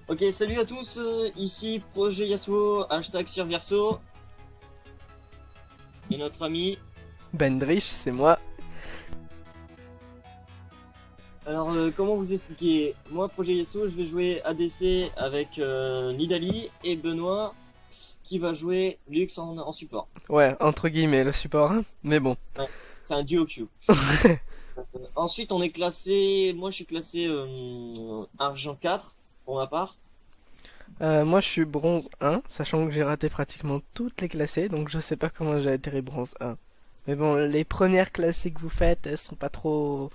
Ok, salut à tous, ici Projet Yasuo, hashtag sur Verso. Et notre ami. Bendrich, c'est moi. Alors, comment vous expliquer? Moi, Projet Yasuo, je vais jouer ADC avec Nidali et Benoît qui va jouer Lux en support. Ouais, entre guillemets, le support, hein. Mais bon. Ouais, c'est un duo Q. Ensuite, on est classé. Moi, je suis classé argent 4 pour ma part. Moi, je suis bronze 1, sachant que j'ai raté pratiquement toutes les classées, donc je sais pas comment j'ai atterri bronze 1. Mais bon, les premières classées que vous faites, elles sont pas trop...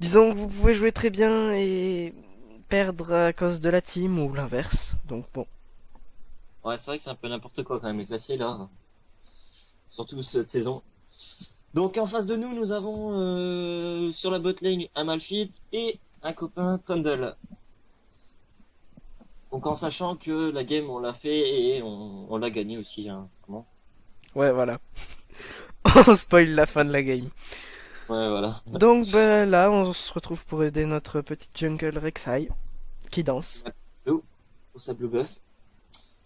Disons que vous pouvez jouer très bien et perdre à cause de la team ou l'inverse. Donc bon. Ouais, c'est vrai que c'est un peu n'importe quoi quand même les classés là. Surtout cette saison. Donc en face de nous, nous avons sur la bot lane un Malphite et un copain Trundle. Donc en sachant que la game on l'a fait et on l'a gagné aussi, hein. Comment? Ouais, voilà. On spoil la fin de la game. Ouais, voilà. Donc bah, là, on se retrouve pour aider notre petite jungle Rek'Sai, qui danse. Oh, pour sa blue buff.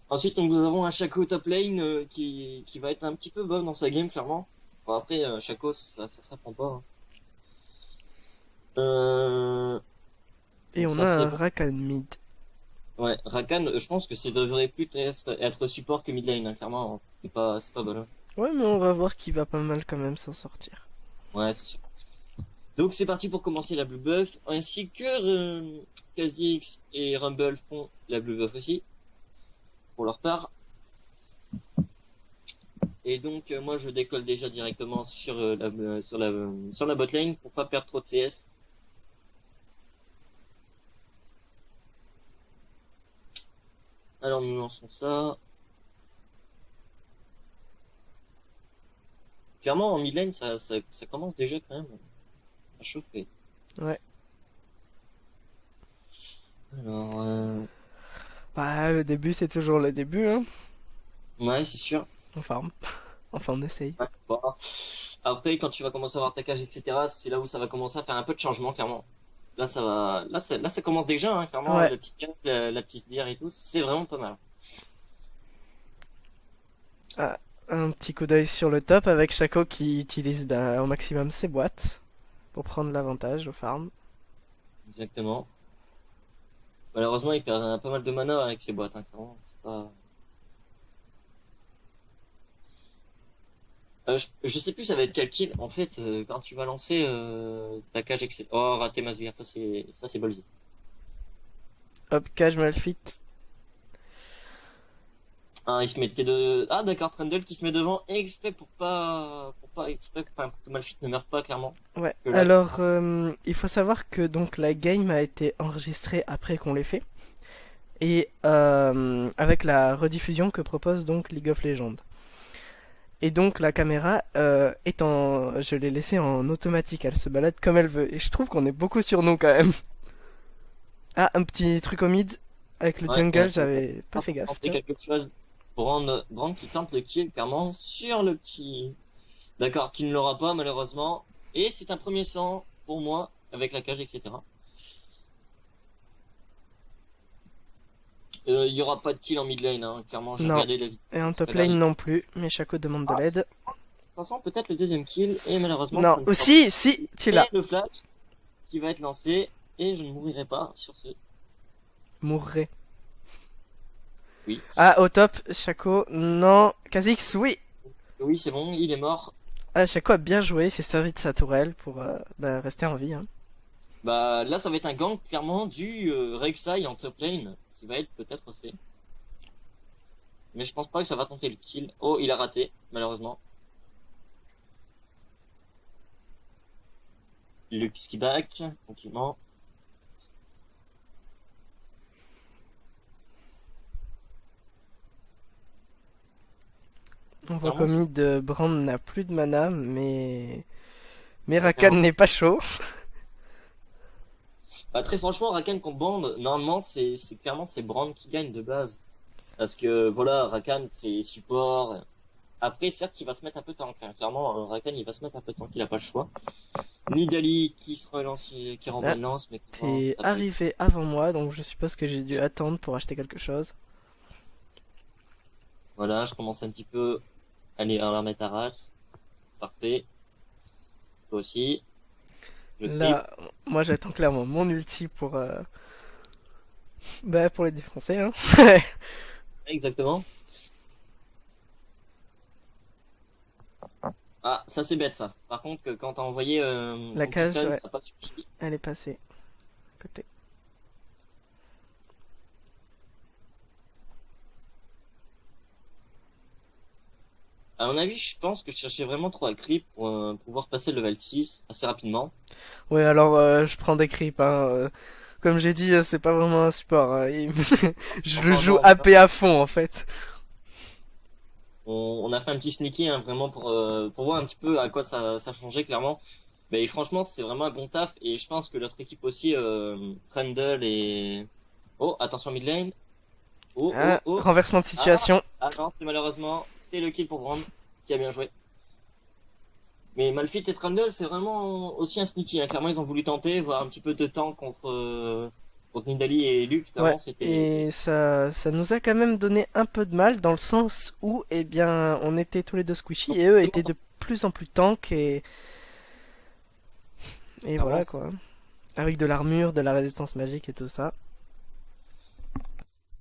Ensuite, nous avons un Shaco top lane qui va être un petit peu buff dans sa game, clairement. Bon, après, Shaco, ça prend pas, hein. Et Donc on ça a c'est un bon. Rakan mid. Ouais, Rakan, je pense que ça devrait plus être support que mid lane, hein, clairement. Hein. C'est pas bon. Hein. Ouais, mais on va voir qu'il va pas mal quand même s'en sortir. Ouais, c'est sûr. Donc c'est parti pour commencer la blue buff, ainsi que Kha'Zix et Rumble font la blue buff aussi, pour leur part. Et donc moi je décolle déjà directement sur sur la bot lane pour pas perdre trop de CS. Alors nous lançons ça. Clairement en mid lane ça commence déjà quand même à chauffer. Ouais. Alors Bah, le début, c'est toujours le début, hein. ouais c'est sûr. On farm. Enfin, on essaye. Ouais, bon. Après quand tu vas commencer à avoir ta cage etc. c'est là où ça va commencer à faire un peu de changement clairement. Là ça va, là ça commence déjà hein, clairement Ouais. le petit cap, la petite bière et tout c'est vraiment pas mal. Ah, un petit coup d'œil sur le top avec Shaco qui utilise ben, au maximum ses boîtes pour prendre l'avantage au farm. Exactement. Malheureusement, il perd pas mal de mana avec ses boîtes, hein, clairement. C'est pas... je sais plus ça va être quel kill. En fait, quand tu vas lancer ta cage, etc. Oh, raté ma sbire, ça c'est ballsy. Hop, cage Malphite. Ah, il se mettait de... Ah, d'accord, Trundle qui se met devant exprès pour pas exprès, enfin, pour que Malphite ne meure pas, clairement. Ouais. Parce que là, Alors, il faut savoir que donc la game a été enregistrée après qu'on l'ait fait. Et avec la rediffusion que propose donc League of Legends. Et donc la caméra est en... Je l'ai laissée en automatique, elle se balade comme elle veut. Et je trouve qu'on est beaucoup sur nous quand même. Ah, un petit truc au mid avec le ouais, jungle, j'avais pas fait gaffe. tenter Tiens. quelque chose. Brand qui tente le kill, clairement, sur le petit... D'accord, qui ne l'aura pas, malheureusement. Et c'est un premier sang pour moi, avec la cage, etc. Il y aura pas de kill en mid lane, hein. Clairement, j'ai Non. regardé la vidéo. Et en top Regardez. lane non plus, mais Shaco demande de Ah, l'aide. ça sent peut-être le deuxième kill, et malheureusement, Non, ça ne sera aussi, si, tu pas. l'as. Et le flash qui va être lancé, et je ne mourirai pas sur ce. Mourrait. Oui. Ah, au top, Shaco, non. Kha'Zix, oui. Oui, c'est bon, il est mort. Ah, Shaco a bien joué, il s'est servi de sa tourelle pour bah, rester en vie. Hein. Bah, là, ça va être un gank, clairement, du Rek'Sai en top lane, qui va être peut-être fait. Mais je pense pas que ça va tenter le kill. Oh, il a raté, malheureusement. Le qui back, tranquillement. On voit Clairement, qu'au c'est mid, Brand n'a plus de mana, mais ouais, Rakan clairement. n'est pas chaud. Bah, très franchement, Rakan contre Brand, normalement, c'est clairement c'est Brand qui gagne de base. Parce que voilà, Rakan c'est support, Après, certes, il va se mettre un peu tank, hein. Clairement, Rakan, il va se mettre un peu tank, il a pas le choix. Nidali qui se relance, qui renvoie Ah, une lance, mais clairement, t'es ça peut... arrivé avant moi, donc je suppose que j'ai dû attendre pour acheter quelque chose. Voilà, je commence un petit peu à la mettre à race. Parfait. Toi aussi. Je creep. Là, moi j'attends clairement mon ulti pour, bah, pour les défoncer, hein. Exactement. Ah, ça c'est bête ça. Par contre, que quand t'as envoyé La ton petit cage, stun, ouais, ça a pas suffi. elle est passée. Côté. À mon avis, je pense que je cherchais vraiment trop à creep pour pouvoir passer le level 6 assez rapidement. Ouais, alors je prends des creeps, hein. Comme j'ai dit, c'est pas vraiment un support, hein. Je le Enfin, joue non, AP à fond en fait. on a fait un petit sneaky hein, vraiment pour voir un petit peu à quoi ça changeait clairement. Mais franchement, c'est vraiment un bon taf et je pense que l'autre équipe aussi, Trundle et... Oh, attention mid lane. Oh, oh, Ah, oh. renversement de Ah, situation. ah non, malheureusement, c'est le kill pour Brand qui a bien joué. Mais Malphite et Trundle, c'est vraiment aussi un sneaky. Hein. Clairement, ils ont voulu tenter, voir un petit peu de temps contre Nidalee et Lux. Ouais, Clairement, c'était... et ça nous a quand même donné un peu de mal dans le sens où, eh bien, on était tous les deux squishy et eux étaient de plus en plus tank et Clairement, voilà quoi. Avec de l'armure, de la résistance magique et tout ça.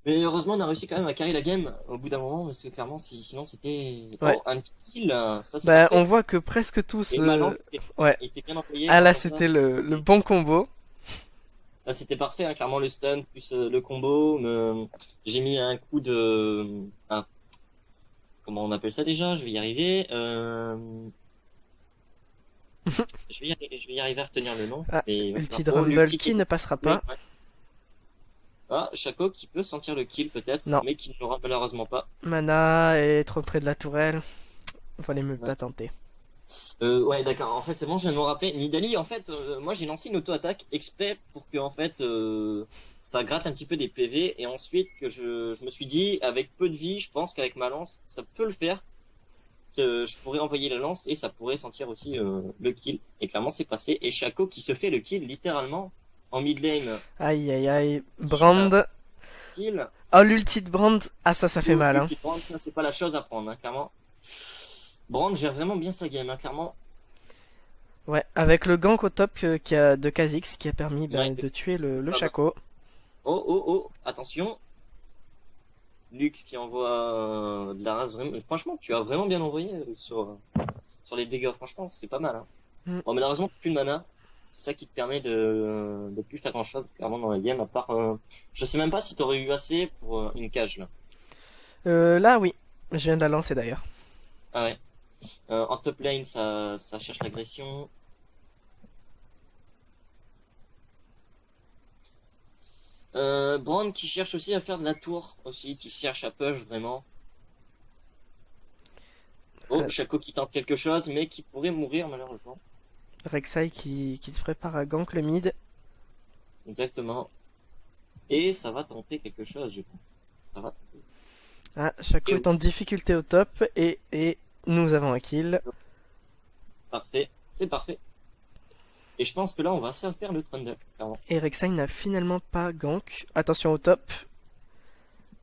mais heureusement, on a réussi quand même à carry la game au bout d'un moment, parce que clairement, sinon c'était... Ouais. Oh, un petit kill, ça c'est Bah, parfait. on voit que presque tous. Et Malin Ouais. était bien employé. Ah là, comme ça. c'était le bon combo. Là, c'était parfait, hein, clairement le stun plus le combo. J'ai mis un coup de... Ah, comment on appelle ça déjà? Je vais y arriver. Je vais y arriver à retenir le nom. Ah, Mais, ouais, ulti de oh, Rumble l'ulti qui ne passera pas. Ouais. Ah, Shaco qui peut sentir le kill peut-être, Non. mais qui ne l'aura malheureusement pas. Mana est trop près de la tourelle. Fallait mieux Ouais. pas tenter. Ouais, d'accord. En fait, c'est bon, je viens de me rappeler. Nidalee, en fait, moi j'ai lancé une auto-attaque exprès pour que, en fait, ça gratte un petit peu des PV. Et ensuite, que je me suis dit, avec peu de vie, je pense qu'avec ma lance, ça peut le faire. Que je pourrais envoyer la lance et ça pourrait sentir aussi le kill. Et clairement, c'est passé. Et Shaco qui se fait le kill littéralement en mid lane. Aïe aïe Ça, aïe. c'est Brand. kill. Oh, l'ulti de Brand. Ah, ça fait mal, hein. Brand, ça, c'est pas la chose à prendre, hein, clairement. Brand gère vraiment bien sa game, hein, clairement. Ouais, avec le gank au top de Kha'Zix qui a permis Ouais, de tuer le pas mal. Shaco. Oh, oh, oh, attention. Lux qui envoie de la race vraiment. Franchement, tu as vraiment bien envoyé sur les dégâts. Franchement, c'est pas mal. Hein. Mm. Bon, malheureusement, t'as plus de mana. C'est ça qui te permet de plus faire grand chose clairement dans la game. À part, je sais même pas si t'aurais eu assez pour une cage là. Là, oui. Je viens de la lancer d'ailleurs. Ah ouais. En top lane, ça cherche l'agression. Brand qui cherche aussi à faire de la tour aussi, qui cherche à push vraiment. Oh, Shaco qui tente quelque chose, mais qui pourrait mourir malheureusement. Rek'Sai qui se prépare à gank le mid. Exactement. Et ça va tenter quelque chose, je pense. Ça va tenter. Ah, Shaco Et est en oui. difficulté au top et nous avons un kill. Parfait, c'est parfait. Et je pense que là, on va se faire le Trundle, clairement. Et Rek'Sai n'a finalement pas gank. Attention au top.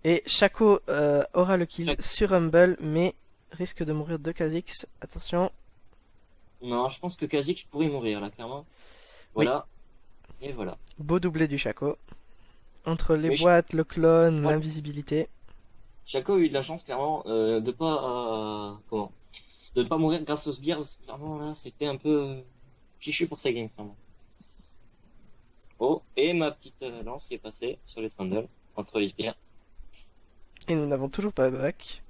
Et Shaco aura le kill Shaco. sur Humble, mais risque de mourir de Kha'Zix. Attention. Non, je pense que Kha'Zix pourrait mourir là, clairement. Voilà. Et voilà. Beau doublé du Shaco. Entre les Mais boîtes, le clone, Ouais. l'invisibilité. Shaco a eu de la chance, clairement, de pas, comment, de ne pas mourir grâce au sbire, parce que clairement, là, c'était un peu fichu pour sa game, clairement. Oh, et ma petite lance qui est passée sur les Trundle, entre les sbires. Et nous n'avons toujours pas back.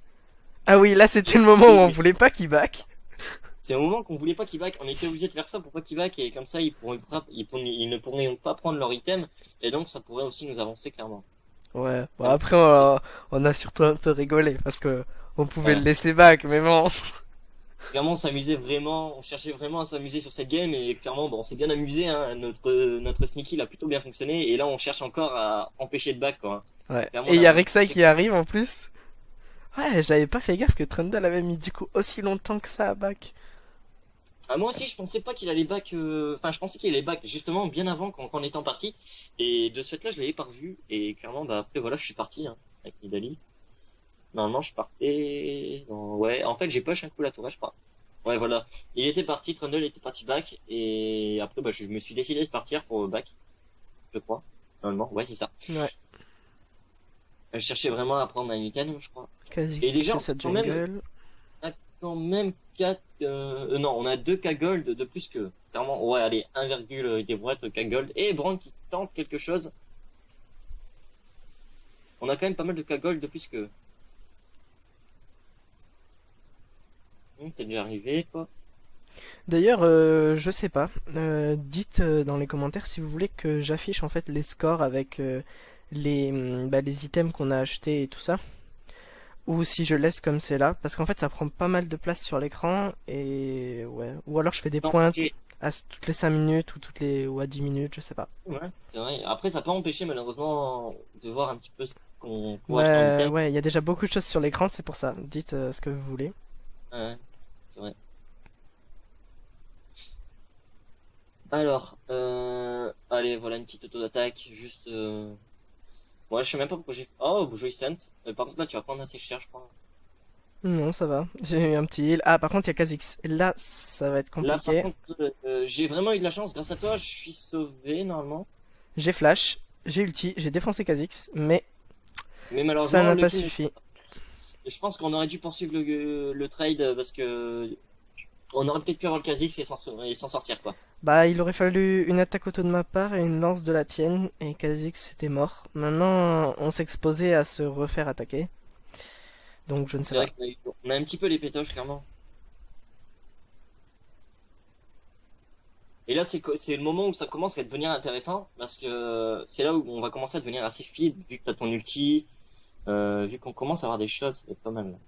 Ah oui, là c'était le moment où on voulait pas qu'il back. C'est au moment qu'on voulait pas qu'ils back, on était obligé de faire ça pour pas qu'ils back, et comme ça, ils ne pourraient pas prendre leur item, et donc ça pourrait aussi nous avancer, clairement. Ouais, bon, Ouais, après on a surtout un peu rigolé parce que on pouvait Ouais. le laisser back, mais bon. Clairement, on s'amusait vraiment, on cherchait vraiment à s'amuser sur cette game, et clairement, bon, on s'est bien amusé, hein, notre sneaky a plutôt bien fonctionné, et là, on cherche encore à empêcher de back, quoi. Ouais. Clairement, Et il y là, a Rek'Sai qui arrive en plus. Ouais, j'avais pas fait gaffe que Trundle avait mis du coup aussi longtemps que ça à back. Ah, moi aussi, je pensais pas qu'il allait back. Enfin, je pensais qu'il allait back justement bien avant quand on était en partie. Et de ce fait-là, je l'avais pas revu. Et clairement, bah après, voilà, je suis parti hein, avec Nidali. Normalement, je partais. Ouais, en fait, j'ai push un coup la tour, je crois. Ouais, voilà. Il était parti, Trundle était parti back. Et après, bah, je me suis décidé de partir pour back, je crois. Normalement, ouais, c'est ça. Ouais, Je cherchais vraiment à prendre un item, je crois. Kha'Zix Et qui déjà, fait sa quand même, jungle. on a quand même 4, non, on a 2 K gold de plus que, clairement, ouais, allez, 1, des brouettes K gold. Et Brand qui tente quelque chose. On a quand même pas mal de K gold de plus que, t'es déjà arrivé, quoi. D'ailleurs, je sais pas. Dites dans les commentaires si vous voulez que j'affiche en fait les scores avec les items qu'on a achetés et tout ça. Ou si je laisse comme c'est là. Parce qu'en fait, ça prend pas mal de place sur l'écran. Et ouais. Ou alors je fais des Non, points toutes les 5 minutes ou ou à 10 minutes, je sais pas. ouais, c'est vrai. Après, ça peut empêcher, malheureusement, de voir un petit peu ce qu'on pourrait acheter en Ouais, item. ouais, il y a déjà beaucoup de choses sur l'écran, c'est pour ça. Dites ce que vous voulez. Ouais, c'est vrai. Alors, allez, voilà une petite auto d'attaque, juste, ouais, je sais même pas pourquoi j'ai... Oh, Joycent. Par contre, là, tu vas prendre assez cher, je crois. Non, ça va. J'ai eu un petit heal. Ah, par contre, il y a Kha'Zix. Et là, ça va être Là, par compliqué. contre, j'ai vraiment eu de la chance. Grâce à toi, je suis sauvé, normalement. J'ai flash, j'ai ulti, j'ai défoncé Kha'Zix, mais Mais ça malheureusement, n'a le pas kill... suffi. Je pense qu'on aurait dû poursuivre le trade parce que on aurait peut-être pu avoir le Kha'Zix et s'en sortir, quoi. Bah, il aurait fallu une attaque auto de ma part et une lance de la tienne, et Kha'Zix était mort. Maintenant, on s'exposait à se refaire attaquer. Donc, je ne sais C'est vrai pas. qu'on a un petit peu les pétoches, clairement. Et là, c'est le moment où ça commence à devenir intéressant parce que c'est là où on va commencer à devenir assez feed vu que t'as ton ulti, vu qu'on commence à avoir des choses, ça va être pas mal.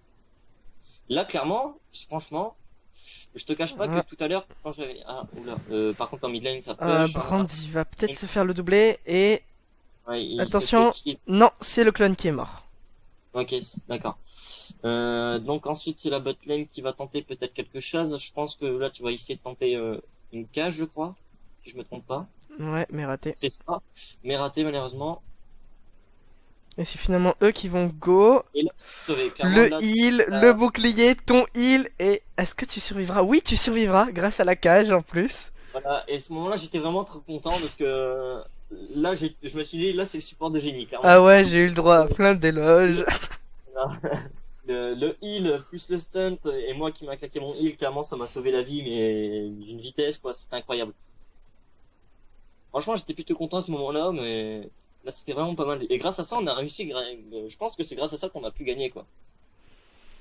Là, clairement, franchement, je te cache pas que Ah, tout à l'heure, quand j'avais, ah, oula, par contre en mid lane ça push, Brand, il va peut-être se faire le doublé, et ouais, il se fait attention, kill. non, c'est le clone qui est mort. Ok, d'accord. Donc ensuite c'est la bot lane qui va tenter peut-être quelque chose. Je pense que là tu vas essayer de tenter une cage, je crois, si je me trompe pas. Ouais, mais raté. C'est ça, mais raté malheureusement. Et c'est finalement eux qui vont go. Et là, tu peux sauver. Clairement, Le là, heal, le bouclier, ton heal, et est-ce que tu survivras? Oui, tu survivras, grâce à la cage en plus. voilà. Et à ce moment-là, j'étais vraiment trop content parce que là, je me suis dit, là, c'est le support de génie, clairement. Ah ouais, j'ai eu le droit à plein d'éloges. Voilà. Le heal plus le stunt et moi qui m'a claqué mon heal, clairement, ça m'a sauvé la vie, mais d'une vitesse, quoi. C'était incroyable. Franchement, j'étais plutôt content à ce moment-là, mais là, c'était vraiment pas mal. Et grâce à ça, on a réussi. Je pense que c'est grâce à ça qu'on a pu gagner, quoi.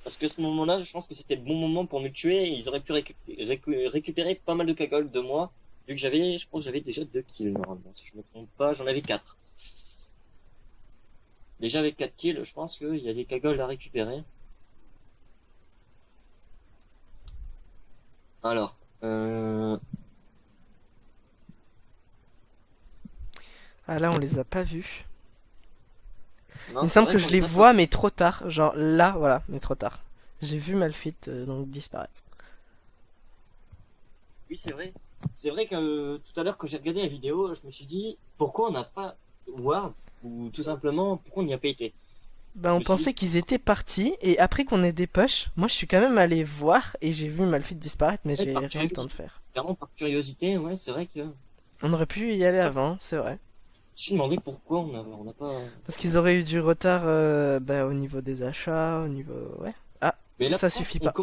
Parce que ce moment-là, je pense que c'était le bon moment pour me tuer. Et ils auraient pu récupérer pas mal de cagoles de moi. Vu que je crois que j'avais déjà 2 kills normalement. Si je me trompe pas, j'en avais 4. Déjà avec 4 kills, je pense qu'il y a des cagoles à récupérer. Alors, Ah là, on les a pas vus. Il non, me c'est semble vrai que qu'on je les les a pas. vois, mais trop tard. Genre là, voilà, mais trop tard. J'ai vu Malphite donc disparaître. Oui, c'est vrai. C'est vrai que tout à l'heure, quand j'ai regardé la vidéo, je me suis dit, pourquoi on n'a pas Ward? Ou tout simplement, pourquoi on n'y a pas été? Ben, Je on me suis dit, pensait qu'ils étaient partis, et après qu'on ait des push, moi je suis quand même allé voir, et j'ai vu Malphite disparaître, mais ouais, j'ai par rien eu le temps de curiosité, faire. clairement par curiosité, ouais, c'est vrai que On aurait pu y aller avant, c'est vrai. je me suis demandé pourquoi on n'a pas. Parce qu'ils auraient eu du retard au niveau des achats, au niveau... Ouais. Ah, Mais là, ça par contre, suffit pas.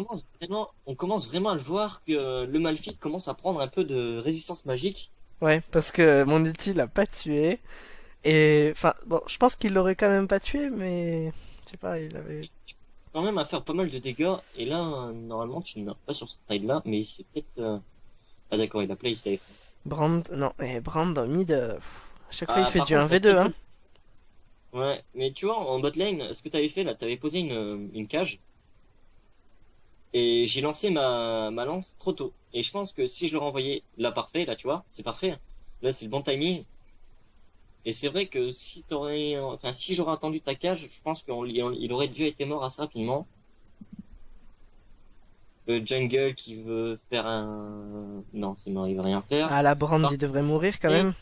on commence vraiment à le voir que le Malphite commence à prendre un peu de résistance magique. Ouais, parce que mon ulti l'a pas tué. Et enfin, bon, je pense qu'il l'aurait quand même pas tué, mais je sais pas, il avait. Quand même à faire pas mal de dégâts. Et là, normalement, tu ne meurs pas sur ce trade-là, mais c'est peut-être. Ah d'accord, il a play safe. Brand, non, mais Brand en mid, à chaque fois il Ah, fait par du contre, 1v2, hein. ouais, mais tu vois, en bot lane, ce que t'avais fait là, t'avais posé une cage. Et j'ai lancé ma lance trop tôt. Et je pense que si je le renvoyais là parfait, là tu vois, c'est parfait. Là c'est le bon timing. Et c'est vrai que si enfin, si j'aurais entendu ta cage, je pense qu'il aurait déjà été mort assez rapidement. Le jungle qui veut faire un... Non, c'est mort, il veut rien faire. Ah, la Brand, Par il devrait mourir quand contre, même.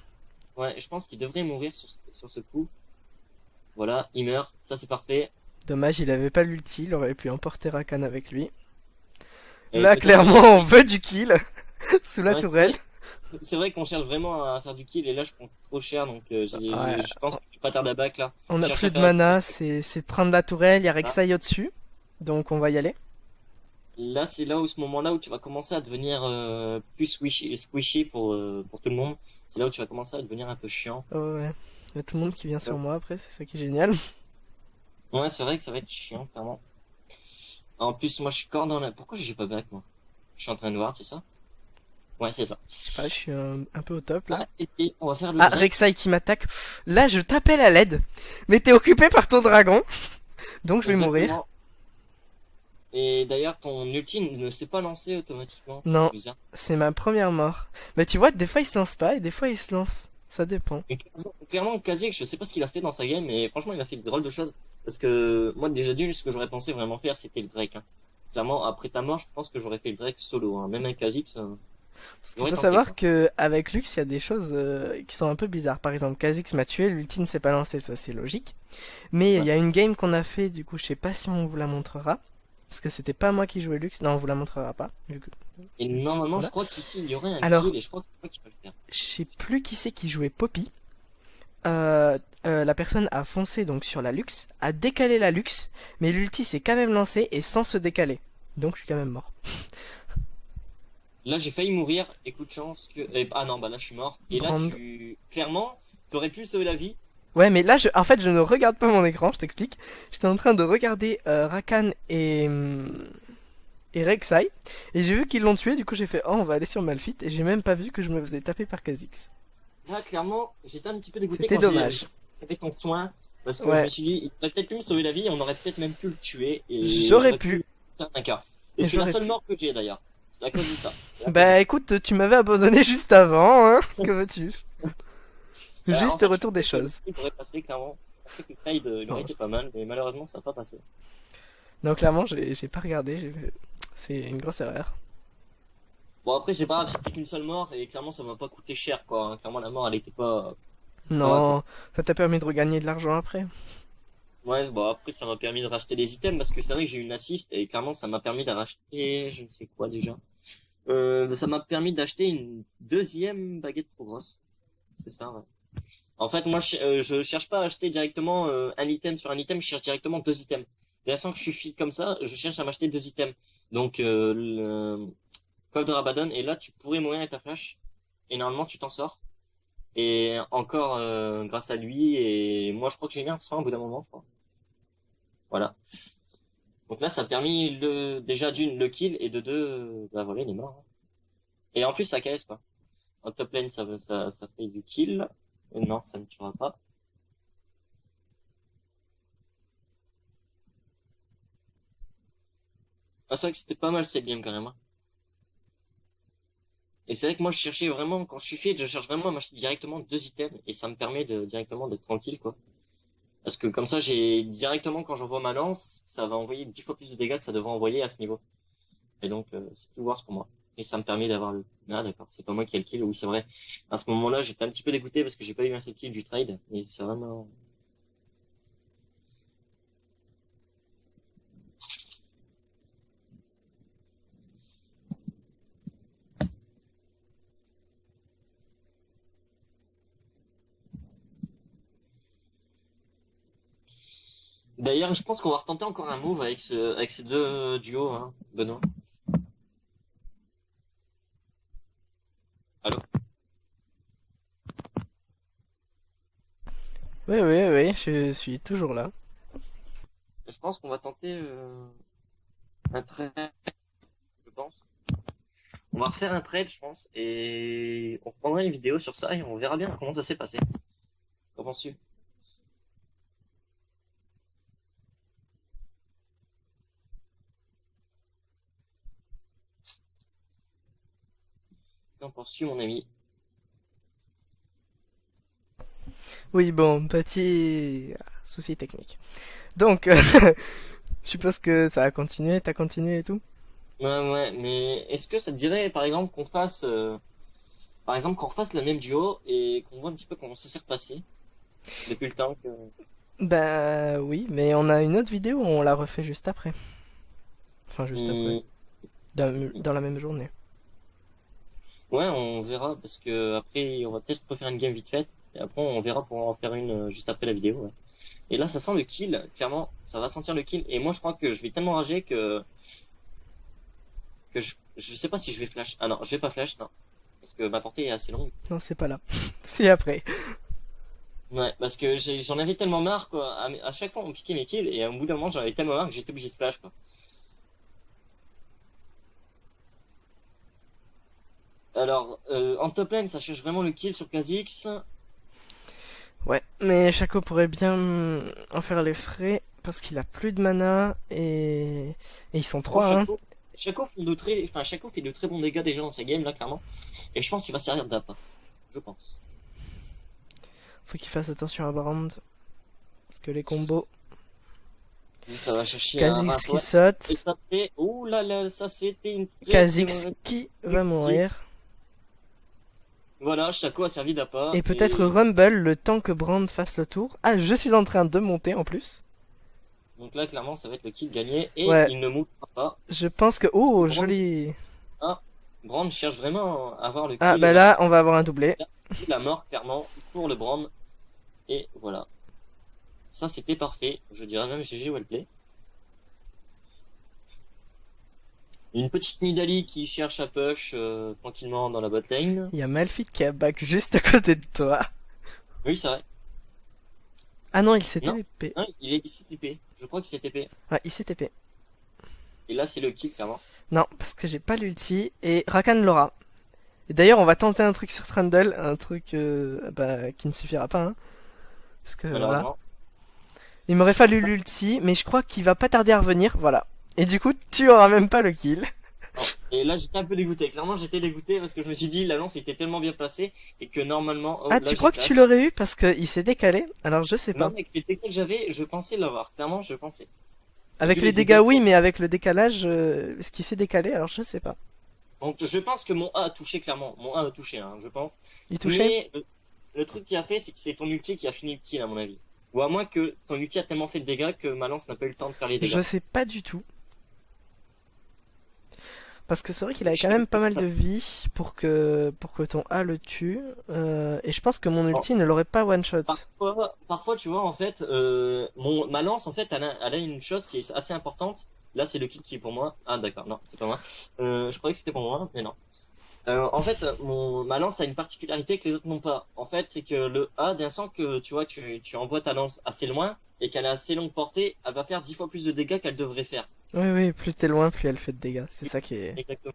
ouais, je pense qu'il devrait mourir sur ce coup. Voilà, il meurt, ça c'est parfait. Dommage, il avait pas l'ulti, il aurait pu emporter Rakan avec lui. Et Là, peut-être même... clairement, on veut du kill sous la Ouais, tourelle. c'est vrai qu'on cherche vraiment à faire du kill et là je prends trop cher donc Ouais, je pense que je vais pas tarder à back là. on Je a cherche plus à de faire la mana, petite c'est prendre la tourelle, il y a là. Rek'Sai au-dessus. Donc on va y aller. Là c'est là où ce moment-là où tu vas commencer à devenir plus squishy pour tout le monde. C'est là où tu vas commencer à devenir un peu chiant. Oh, ouais. Il y a tout le monde qui vient sur Ouais, moi après, c'est ça qui est génial. ouais, c'est vrai que ça va être chiant clairement. En plus moi je suis encore dans la... Pourquoi j'ai pas back moi? Je suis en train de voir, c'est ça? Ouais, c'est ça. Je sais pas, je suis un peu au top là. Ah, et on va faire le Ah, Drake. Rek'Sai qui m'attaque. Là, je t'appelle à l'aide. Mais t'es occupé par ton dragon. Donc je vais mourir. Exactement. Et d'ailleurs, ton ulti ne s'est pas lancé automatiquement. Non, C'est bizarre. c'est ma première mort. Mais tu vois, des fois il se lance pas et des fois il se lance. Ça dépend. Et clairement, Kazik, je sais pas ce qu'il a fait dans sa game, mais franchement, il a fait de drôles de choses. Parce que moi, déjà d'une, ce que j'aurais pensé vraiment faire, c'était le Drake. Hein. Clairement, après ta mort, je pense que j'aurais fait le Drake solo. Hein. Même un Kazik, ça... Parce qu'il j'aurais faut tenté savoir quoi. que avec Lux, il y a des choses qui sont un peu bizarres. Par exemple, Kha'Zix m'a tué, l'ulti ne s'est pas lancé, ça c'est logique. Mais il Ouais. y a une game qu'on a fait, du coup, je sais pas si on vous la montrera. Parce que c'était pas moi qui jouais Lux. Non, on vous la montrera pas. Et normalement, je Voilà. crois qu'ici, il y aurait un Alors, kill, et je crois que c'est toi qui peux le faire. je sais plus qui c'est qui jouait Poppy. La personne a foncé donc sur la Lux, a décalé la Lux, mais l'ulti s'est quand même lancé et sans se décaler. Donc je suis quand même mort. Là, j'ai failli mourir, et coup de chance que... Ah non, bah là, je suis mort. Et là, Brand. Clairement, t'aurais pu sauver la vie. Ouais, mais là, en fait, je ne regarde pas mon écran, je t'explique. J'étais en train de regarder Rakan et Rek'Sai, et j'ai vu qu'ils l'ont tué, du coup j'ai fait oh, on va aller sur Malphite, et j'ai même pas vu que je me faisais taper par Kha'Zix. Là, clairement, j'étais un petit peu dégoûté C'était quand j'ai dommage. fait ton soin, parce que je me Ouais, suis dit, il aurait peut-être pu me sauver la vie, et on aurait peut-être même pu le tuer, et j'aurais j'aurais pu, pu faire un cas. Et et c'est la j'aurais seule pu. mort que j'ai d'ailleurs. C'est à cause de ça. C'est à cause de Bah ça. écoute, tu m'avais abandonné juste avant, hein, que veux-tu? En Juste fait, je retour des pensais que le choses. trade aurait passé, clairement. Je pensais que le trade, il aurait Non, été pas mal, mais malheureusement, ça n'a pas passé. non, clairement, j'ai pas regardé, c'est une grosse erreur. Bon, après, c'est pas grave, j'ai fait qu'une seule mort, et clairement, ça m'a pas coûté cher, quoi. Hein. Clairement, la mort, elle était pas... Ça va, quoi. Non, ça t'a permis de regagner de l'argent après. Ouais, bon, après, ça m'a permis de racheter des items, parce que c'est vrai que j'ai eu une assist, et clairement, ça m'a permis de racheter, je ne sais quoi, déjà. Ça m'a permis d'acheter une deuxième baguette trop grosse. C'est ça, ouais. En fait, moi, je cherche pas à acheter directement un item sur un item, je cherche directement deux items. Et l'instant que je suis fit comme ça, je cherche à m'acheter deux items. Donc, le Call de Rabadon, et là, tu pourrais mourir avec ta flash, et normalement, tu t'en sors. Et encore grâce à lui, et moi, je crois que j'ai mis un soin au bout d'un moment, je crois. Voilà. Donc là, ça a permis déjà d'une, le kill, et de deux, bah voilà, il est mort. Hein. Et en plus, ça KS, quoi. En top lane, ça fait du kill. Non, ça ne tuera pas. Ah, c'est vrai que c'était pas mal cette game quand même. Hein. Et c'est vrai que moi je cherchais vraiment, quand je suis fit, je cherche vraiment à m'acheter directement deux items et ça me permet de directement d'être tranquille quoi. Parce que comme ça j'ai directement quand j'envoie ma lance, ça va envoyer 10 fois plus de dégâts que ça devrait envoyer à ce niveau. Et donc c'est plus worse pour moi. Et ça me permet d'avoir le... Ah d'accord, c'est pas moi qui ai le kill, oui c'est vrai. À ce moment-là j'étais un petit peu dégoûté parce que j'ai pas eu un seul kill du trade. Et c'est vraiment... D'ailleurs je pense qu'on va retenter encore un move avec ces deux duos, hein, Benoît. Allô? Oui, oui, oui, je suis toujours là. Je pense qu'on va tenter un trade, je pense. On va refaire un trade, je pense, et on prendra une vidéo sur ça et on verra bien comment ça s'est passé. Qu'en penses-tu? Qu'en penses-tu, mon ami? Oui, bon, petit souci technique. Donc, je suppose que ça a continué, t'as continué et tout? Ouais, ouais, mais est-ce que ça te dirait, par exemple, par exemple, qu'on refasse le même duo et qu'on voit un petit peu comment ça s'est repassé depuis le temps que... Bah oui, mais on a une autre vidéo où on l'a refait juste après. Enfin, juste après. Hmm, Dans la même journée. ouais, on verra, parce que après, on va peut-être refaire une game vite faite, et après, on verra pour en faire une juste après la vidéo, ouais. Et là, ça sent le kill, clairement, ça va sentir le kill, et moi, je crois que je vais tellement rager que je sais pas si je vais flash. Ah non, je vais pas flash, non. Parce que ma portée est assez longue. Non, c'est pas là. C'est après. Ouais, parce que j'en avais tellement marre, quoi. À chaque fois, on piquait mes kills, et au bout d'un moment, j'en avais tellement marre que j'étais obligé de flash, quoi. Alors, en top lane, ça cherche vraiment le kill sur Kha'Zix. Ouais, mais Shaco pourrait bien en faire les frais parce qu'il a plus de mana et ils sont Bon, trois, hein. Shaco fait de très bons dégâts déjà dans sa game, là, clairement. Et je pense qu'il va servir d'appât. Je pense. Faut qu'il fasse attention à Brand parce que les combos. Ça va chercher un Kha'Zix qui ouais. Et saute, ça fait, ouh là là, ça c'était une très Kha'Zix mauvaise qui va tactique. mourir Voilà, Shaco a servi d'appât et peut-être et Rumble le temps que Brand fasse le tour. Ah, je suis en train de monter en plus. donc là clairement ça va être le kill gagné et Ouais, il ne mourra pas. je pense que Parce que oh joli. Brand cherche vraiment à avoir le Ah kill bah là on va avoir un doublé. là, c'est la mort clairement pour le Brand et voilà. Ça c'était parfait, je dirais même GG Wellplay. Une petite Nidalee qui cherche à push tranquillement dans la bot lane. Il y a Malphite qui a back juste à côté de toi. Oui, c'est vrai. Ah non, il s'est Non, TP. hein, il s'est TP. Je crois qu'il s'est TP. Ouais, il s'est TP. Et là, c'est le kill, clairement. Non, parce que j'ai pas l'ulti et Rakan l'aura. Et d'ailleurs, on va tenter un truc sur Trundle, un truc bah, qui ne suffira pas, hein. Parce que voilà. Malheureusement. Il m'aurait fallu l'ulti, mais je crois qu'il va pas tarder à revenir, voilà. Et du coup, tu auras même pas le kill. Non. Et là, j'étais un peu dégoûté. Clairement, j'étais dégoûté parce que je me suis dit, la lance était tellement bien placée et que normalement, oh, Ah, là, tu j'ai crois que flash. tu l'aurais eu parce qu'il s'est décalé? Alors je sais Non, pas. avec les dégâts que j'avais, je pensais l'avoir. Clairement, je pensais. Avec Vu les les dégâts, dégâts. oui, mais avec le décalage, ce qui s'est décalé, alors je sais pas. Donc, je pense que mon A a touché, clairement. Mon A a touché, hein, je pense. Il touchait? Mais le truc qui a fait, c'est que c'est ton ulti qui a fini le kill, à mon avis. Ou à moins que ton ulti a tellement fait de dégâts que ma lance n'a pas eu le temps de faire les dégâts. Je sais pas du tout. Parce que c'est vrai qu'il avait quand même pas mal de vie pour que ton A le tue. Et je pense que mon ulti ne l'aurait pas one shot. Parfois, tu vois, en fait, ma lance, en fait, elle a une chose qui est assez importante. Là, c'est le kill qui est pour moi. Ah, d'accord, non, c'est pas moi. Je croyais que c'était pour moi, mais non. En fait, ma lance a une particularité que les autres n'ont pas. En fait, c'est que le A, d'un sens que tu vois, tu envoies ta lance assez loin et qu'elle a assez longue portée, elle va faire 10 fois plus de dégâts qu'elle devrait faire. Oui, oui, plus t'es loin, plus elle fait de dégâts. C'est ça Exactement.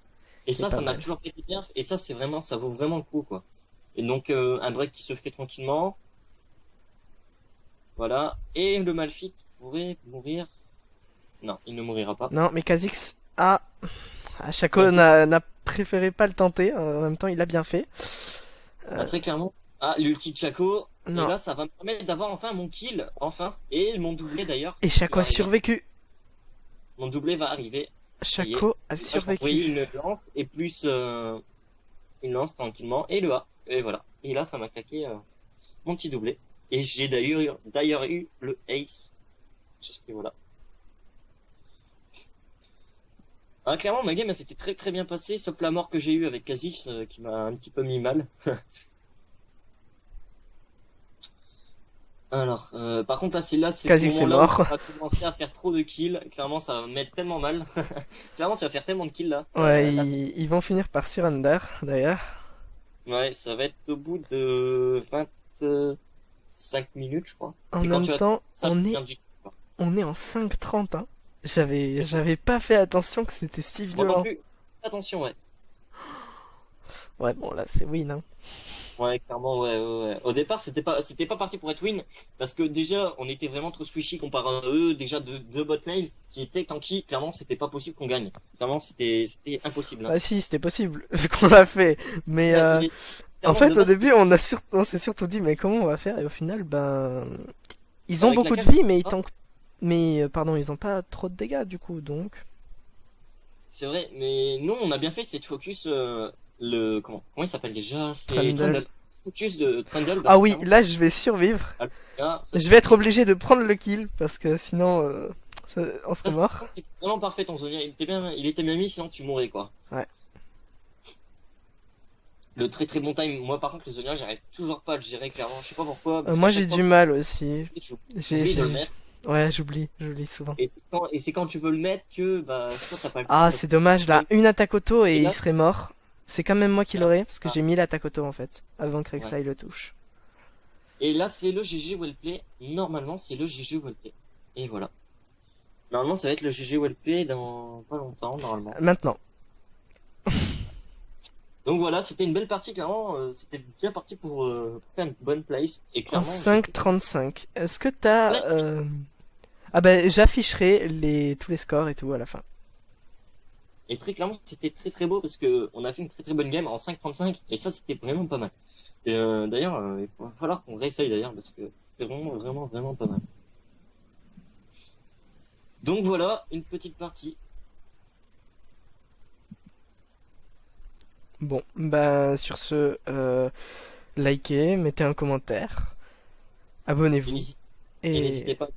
Et qui est ça, pas ça n'a mal. toujours pas été bien. Et ça, c'est vraiment, ça vaut vraiment le coup, quoi. Et donc, un Drake qui se fait tranquillement. Voilà. Et le Malphite pourrait mourir. Non, il ne mourira pas. Non, mais Kha'Zix a... Shaco Vas-y. n'a préféré pas le tenter. En même temps, il a bien fait. Ah, très clairement. Ah, l'ulti de Shaco. Et Non. là, ça va me permettre d'avoir enfin mon kill. Enfin. Et mon doublé d'ailleurs. Et Qui Shaco va a arriver. survécu. Mon doublé va arriver. Ça y est. Shaco a Là, je vais envoyer survécu. une lance et plus une lance tranquillement. Et le A. Et voilà. Et là, ça m'a claqué mon petit doublé. Et j'ai d'ailleurs eu le ace. Sur ce niveau-là. Ah, clairement, ma game, elle s'était très très bien passée, sauf la mort que j'ai eue avec Kha'Zix, qui m'a un petit peu mis mal. Alors, par contre, là, c'est ce Kha'Zix est moment-là où tu mort. vas commencer à faire trop de kills. Clairement, ça va me mettre tellement mal. Clairement, tu vas faire tellement de kills là. Ouais, Là, ils vont finir par surrender, d'ailleurs. ouais, ça va être au bout de 25 minutes, je crois. En C'est quand même tu vas temps, ça, on est en 5:30, hein. J'avais pas fait attention que c'était si moi non violent. plus. Attention, ouais. Ouais, bon, là, c'est win, hein. Ouais, clairement, ouais, ouais, ouais. Au départ, c'était pas parti pour être win, parce que déjà, on était vraiment trop squishy comparé à eux, déjà deux bot lane qui étaient tanky, clairement, c'était pas possible qu'on gagne. Clairement, c'était impossible, hein. Bah si, c'était possible, vu qu'on l'a fait. Mais, Ouais, En Clairement, fait, de au base, début, on s'est surtout dit, mais comment on va faire? Et au final, ben, ils ont avec la beaucoup de cam, vie, mais ils ah, tankent, mais pardon, ils ont pas trop de dégâts du coup, donc. c'est vrai, mais nous, on a bien fait, c'est de focus comment il s'appelle déjà? C'est Trundle. Trundle. Focus de Trundle, parce Ah que oui, clairement, là, je vais survivre. là, ça Je vais être suffit. obligé de prendre le kill parce que sinon, on serait Ça, mort. c'est vraiment parfait ton Zonia. Il était bien mis, sinon tu mourrais, quoi. Ouais. Le très très bon time. Moi, par contre, le Zonia, j'arrive toujours pas à le gérer, clairement. Je sais pas pourquoi, parce qu'à Moi, j'ai chaque fois du mal aussi. que J'ai, j'oublie de le j'ai- mettre. Ouais, j'oublie souvent. Et c'est quand tu veux le mettre que, bah, soit t'as pas le Ah, temps, c'est dommage, là, une attaque auto et et il là, serait mort. C'est quand même moi qui là, l'aurais, parce que ah, j'ai mis l'attaque auto en fait, avant que ouais. Rek'Sai le touche. Et là, c'est le GG Wellplay. Normalement, c'est le GG Wellplay. Et voilà. Normalement, ça va être le GG Wellplay dans pas longtemps, normalement. Maintenant, Donc voilà, c'était une belle partie, clairement. C'était bien parti pour faire une bonne place. Et en clairement, j'ai fait. 5,35. Est-ce que Voilà, t'as... Ah ben, j'afficherai tous les scores et tout à la fin. et très clairement, c'était très très beau parce que on a fait une très très bonne game en 5.35 et ça, c'était vraiment pas mal. Et d'ailleurs, il va falloir qu'on réessaye d'ailleurs parce que c'était vraiment vraiment vraiment pas mal. Donc voilà, une petite partie. Bon, bah sur ce, likez, mettez un commentaire, Et abonnez-vous. n'hésitez et Et n'hésitez pas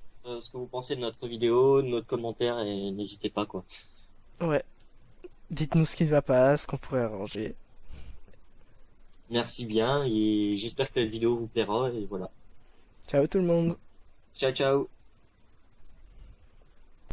ce que vous pensez de notre vidéo, de notre commentaire et n'hésitez pas quoi. ouais, dites-nous ce qui ne va pas, ce qu'on pourrait arranger. Merci bien et j'espère que la vidéo vous plaira et voilà. Ciao tout le monde. Ciao ciao.